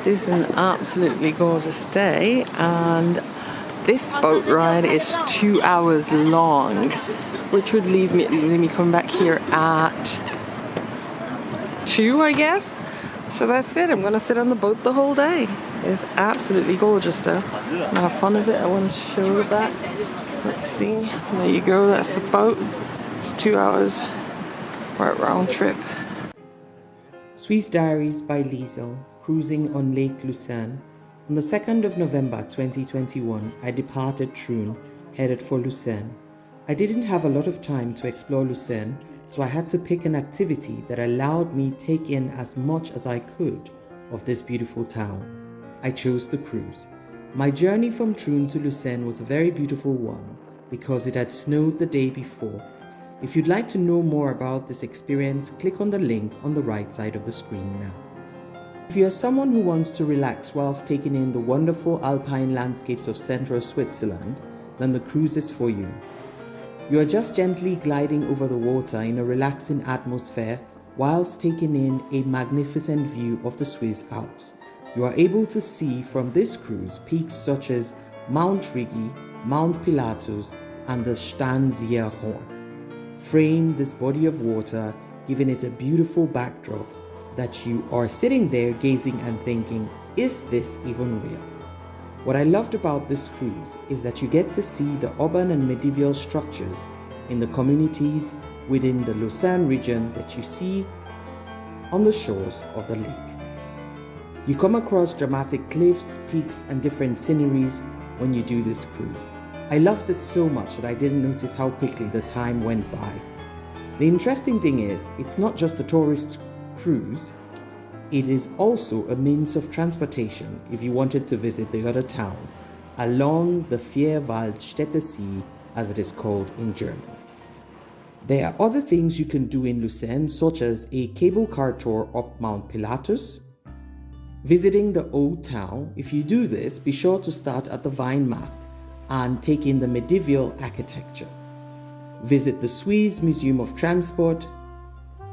This is an absolutely gorgeous day, and this boat ride is 2 hours long, which would leave me come back here at 2, I guess. So that's it. I'm gonna sit on the boat the whole day. It's absolutely gorgeous though. I'm gonna have fun with it. I want to show it back. Let's see. There you go. That's the boat. It's 2 hours right round trip. Swiss Diaries by Liesel, cruising on Lake Lucerne. On the 2nd of November 2021, I departed Troon, headed for Lucerne. I didn't have a lot of time to explore Lucerne, so I had to pick an activity that allowed me take in as much as I could of this beautiful town. I chose the cruise. My journey from Troon to Lucerne was a very beautiful one because it had snowed the day before. If you'd like to know more about this experience, click on the link on the right side of the screen now. If you are someone who wants to relax whilst taking in the wonderful alpine landscapes of central Switzerland, then the cruise is for you. You are just gently gliding over the water in a relaxing atmosphere whilst taking in a magnificent view of the Swiss Alps. You are able to see from this cruise peaks such as Mount Rigi, Mount Pilatus, and the Stanserhorn. Frame this body of water, giving it a beautiful backdrop that you are sitting there gazing and thinking, is this even real? What I loved about this cruise is that you get to see the urban and medieval structures in the communities within the Lucerne region that you see on the shores of the lake. You come across dramatic cliffs, peaks, and different sceneries when you do this cruise. I loved it so much that I didn't notice how quickly the time went by. The interesting thing is, it's not just a tourist cruise, it is also a means of transportation if you wanted to visit the other towns along the Vierwaldstätter See, as it is called in German. There are other things you can do in Lucerne, such as a cable car tour up Mount Pilatus, visiting the old town. If you do this, be sure to start at the Weinmarkt and take in the medieval architecture. Visit the Swiss Museum of Transport,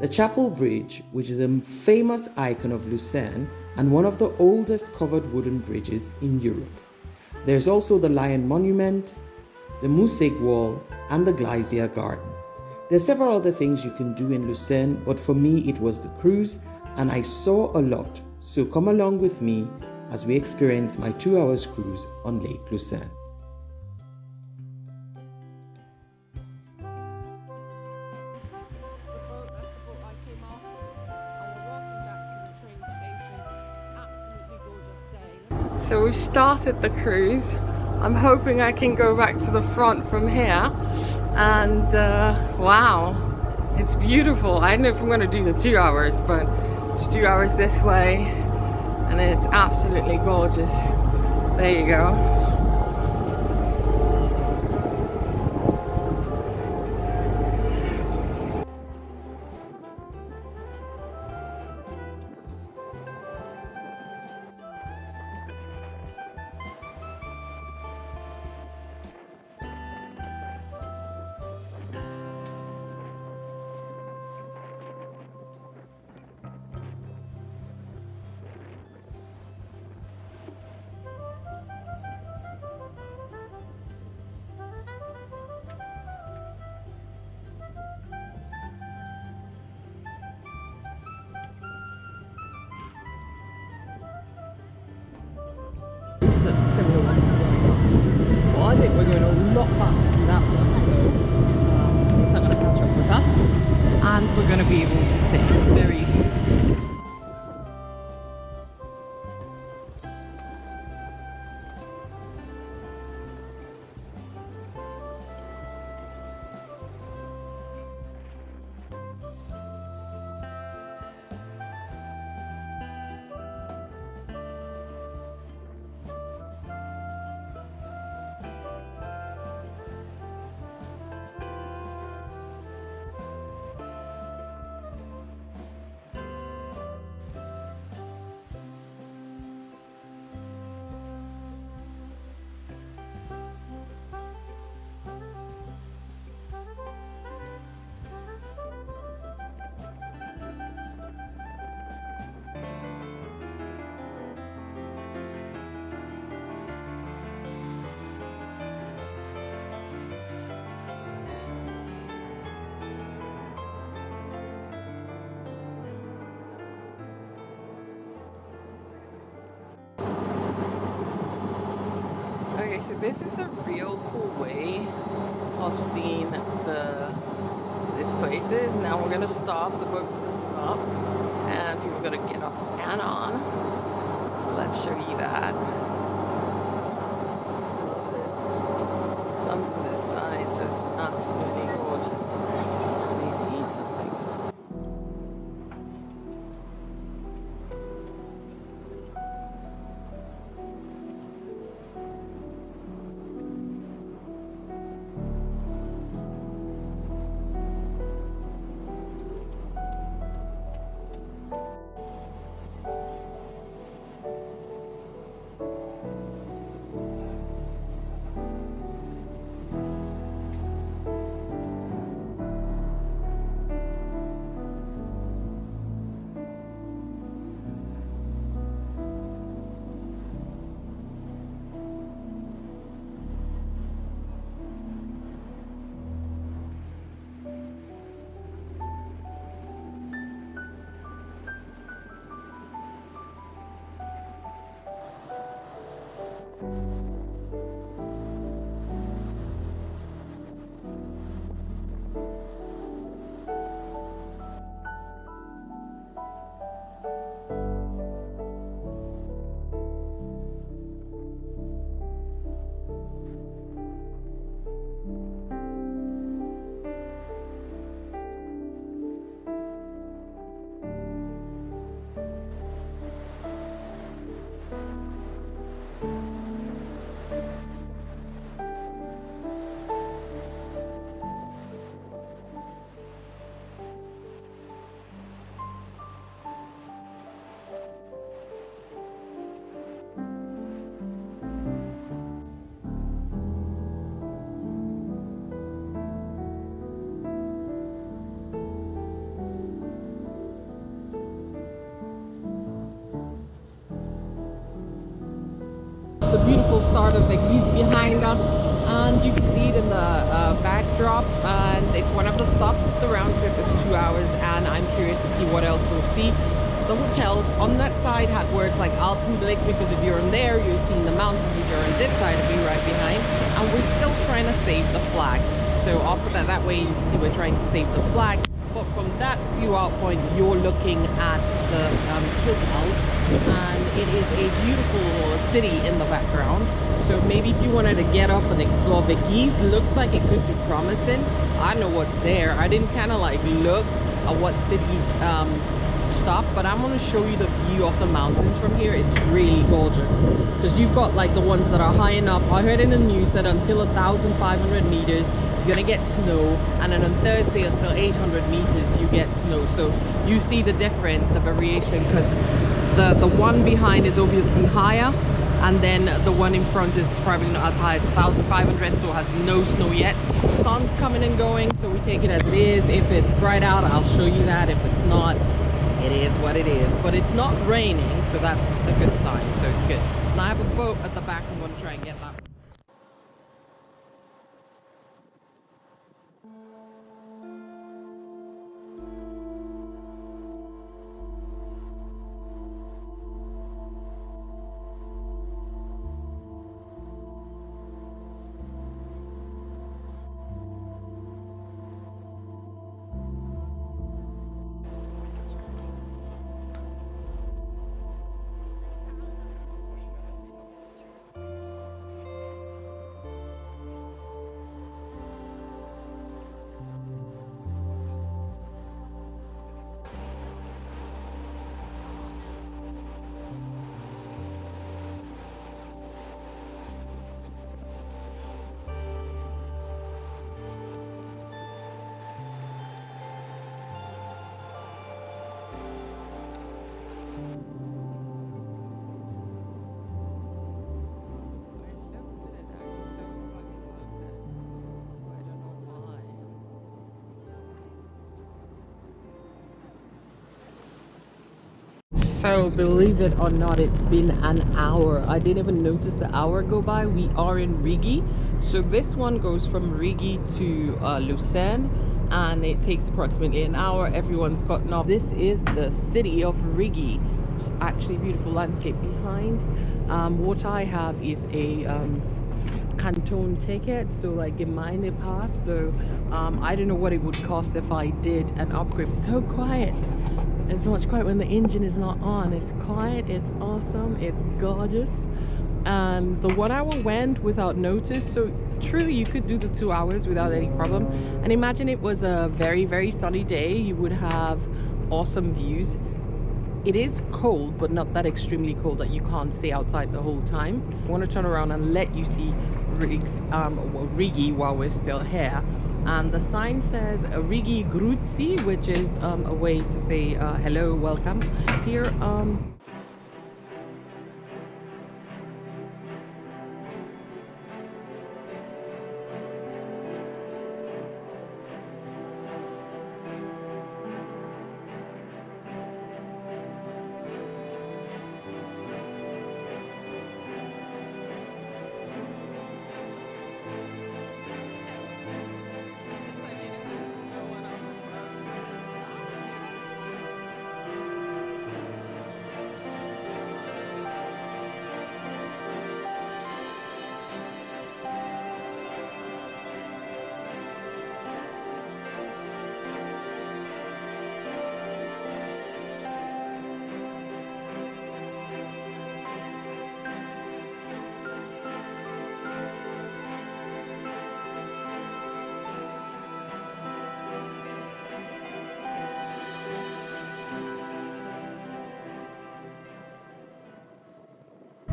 the Chapel Bridge, which is a famous icon of Lucerne and one of the oldest covered wooden bridges in Europe. There's also the Lion Monument, the Museum Wall, and the Glacier Garden. There are several other things you can do in Lucerne, but for me it was the cruise, and I saw a lot. So come along with me as we experience my 2 hours cruise on Lake Lucerne. So we've started the cruise. I'm hoping I can go back to the front from here. And wow, it's beautiful. I don't know if I'm going to do the 2 hours, but it's 2 hours this way. And it's absolutely gorgeous. There you go. Okay, so this is a real cool way of seeing these places. Now we're gonna stop, the boat's gonna stop, and people are gonna get off and on. So let's show you that. Sun's on this side, so it's absolutely gorgeous. I need to eat something. The beautiful start of Église behind us, and you can see it in the backdrop, and it's one of the stops. The round trip is 2 hours, and I'm curious to see what else we'll see. The hotels on that side had words like Alpine, because if you're in there, you're seeing the mountains, which are on this side of me right behind, and we're still trying to save the flag. So I'll put that way, you can see we're trying to save the flag. But from that view out point, you're looking at the Swiss Alps, and it is a beautiful city in the background. So maybe if you wanted to get off and explore Église, looks like it could be promising. I don't know what's there. I didn't kind of like look at what cities stop, but I'm going to show you the view of the mountains from here. It's really gorgeous because you've got like the ones that are high enough. I heard in the news that until 1,500 meters you're gonna get snow, and then on Thursday until 800 meters you get snow. So you see the difference, the variation, because the one behind is obviously higher, and then the one in front is probably not as high as 1,500, so it has no snow yet. The sun's coming and going, so we take it as it is. If it's bright out, I'll show you that. If it's not, it is what it is. But it's not raining, so that's a good sign, so it's good. And I have a boat at the back. I'm going to try and get that. So believe it or not, it's been an hour. I didn't even notice the hour go by. We are in Rigi. So this one goes from Rigi to Lucerne, and it takes approximately an hour. Everyone's gotten off. This is the city of Rigi. It's actually a beautiful landscape behind. What I have is a canton ticket, so like Gemeinde pass. So I don't know what it would cost if I did an upgrade. So quiet. It's much quiet when the engine is not on. It's quiet, it's awesome, it's gorgeous. And the 1 hour went without notice, so true, you could do the 2 hours without any problem. And imagine it was a very, very sunny day, you would have awesome views. It is cold, but not that extremely cold that you can't stay outside the whole time. I want to turn around and let you see Rigi while we're still here. And the sign says Rigi Grüezi, which is a way to say hello, welcome here.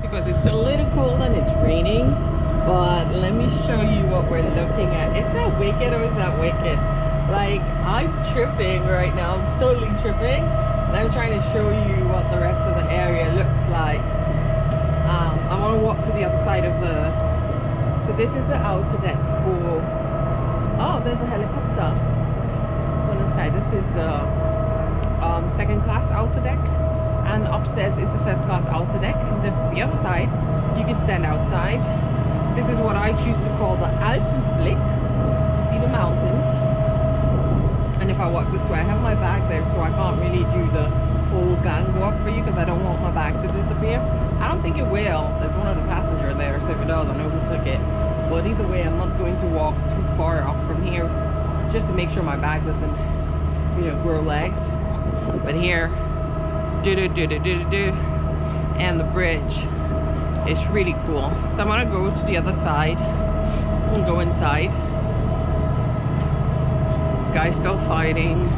Because it's a little cold and it's raining, but let me show you what we're looking at. Is that wicked or is that wicked? Like, I'm tripping right now. I'm totally tripping, and I'm trying to show you what the rest of the area looks like. I want to walk to the other side of the, so this is the outer deck for, oh, there's a helicopter. It's one in the sky. This is the second class outer deck. And upstairs is the first class outer deck, and this is the other side. You can stand outside. This is what I choose to call the Alpenblick. You can see the mountains. And if I walk this way, I have my bag there, so I can't really do the whole gang walk for you because I don't want my bag to disappear. I don't think it will. There's one of the passengers there, so if it does, I know who took it. But either way, I'm not going to walk too far off from here just to make sure my bag doesn't, you know, grow legs. But here, and the bridge is really cool. So I'm gonna go to the other side and go inside. Guy's still fighting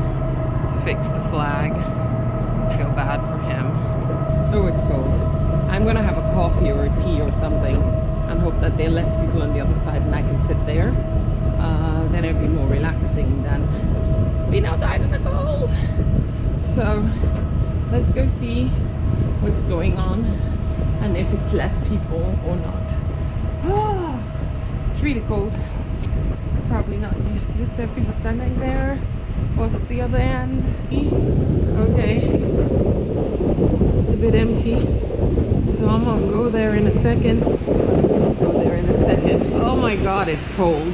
to fix the flag. I feel bad for him. Oh, it's cold. I'm gonna have a coffee or a tea or something and hope that there are less people on the other side and I can sit there. Then it'll be more relaxing than being outside in the cold. So let's go see what's going on and if it's less people or not. Oh, it's really cold. Probably not used to this. People standing there. What's the other end? Okay, it's a bit empty, so I'm gonna go there in a second. Oh my god, it's cold.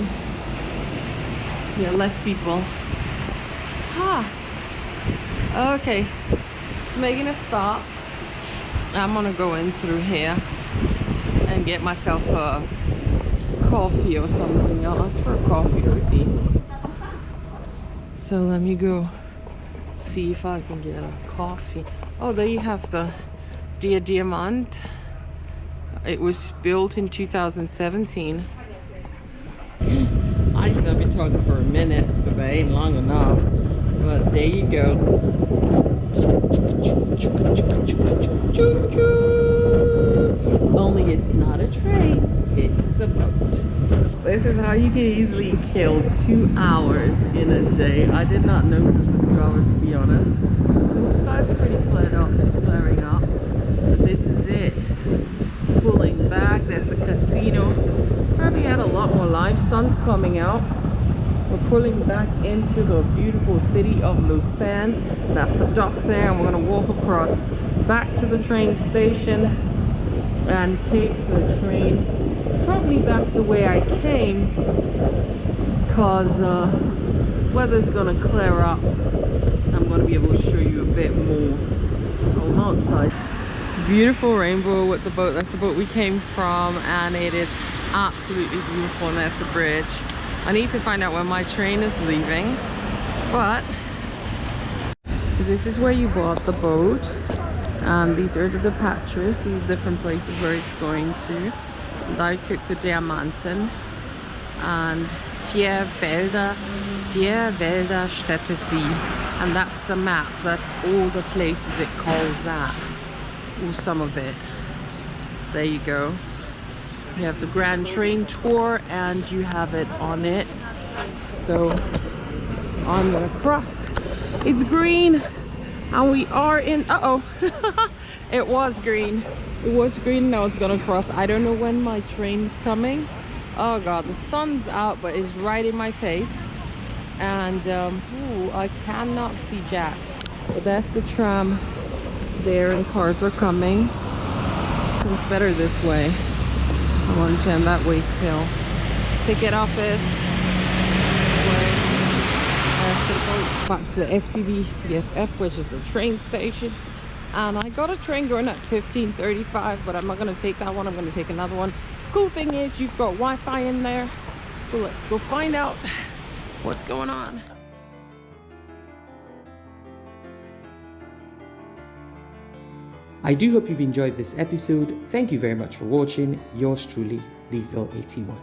Yeah, less people. Okay, making a stop. I'm gonna go in through here and get myself a coffee or something. I'll ask for a coffee or tea. So let me go see if I can get a coffee. Oh, there you have the Dia Diamant. It was built in 2017. I just have been talking for a minute, so that ain't long enough. But there you go. Only it's not a train, it's a boat. This is how you can easily kill 2 hours in a day. I did not notice the 2 hours, to be honest. The sky's pretty cleared up, it's clearing up. But this is it. Pulling back, there's the casino. Probably had a lot more live. Sun's coming out. We're pulling back into the beautiful city of Lucerne. That's the dock there, and we're going to walk across back to the train station and take the train probably back the way I came, because weather's going to clear up. I'm going to be able to show you a bit more outside. Beautiful rainbow with the boat. That's the boat we came from, and it is Absolutely beautiful, and there's the bridge. I need to find out when my train is leaving, but so this is where you bought the boat. These are the departures. These are different places where it's going to. Daar took to Diamanten and vier Wälder Städte See. And that's the map. That's all the places it calls that. Or some of it. There you go. You have the Grand Train Tour and you have it on it. So I'm gonna cross. It's green and we are in, it was green. It was green and I was gonna cross. I don't know when my train's coming. Oh God, the sun's out but it's right in my face. And ooh, I cannot see Jack. But that's the tram there and cars are coming. It's better this way. I want to turn that Waits Hill. Ticket office. Back to the SPB CFF, which is the train station. And I got a train going at 15:35, but I'm not going to take that one. I'm going to take another one. Cool thing is you've got Wi-Fi in there. So let's go find out what's going on. I do hope you've enjoyed this episode. Thank you very much for watching. Yours truly, Liesel81.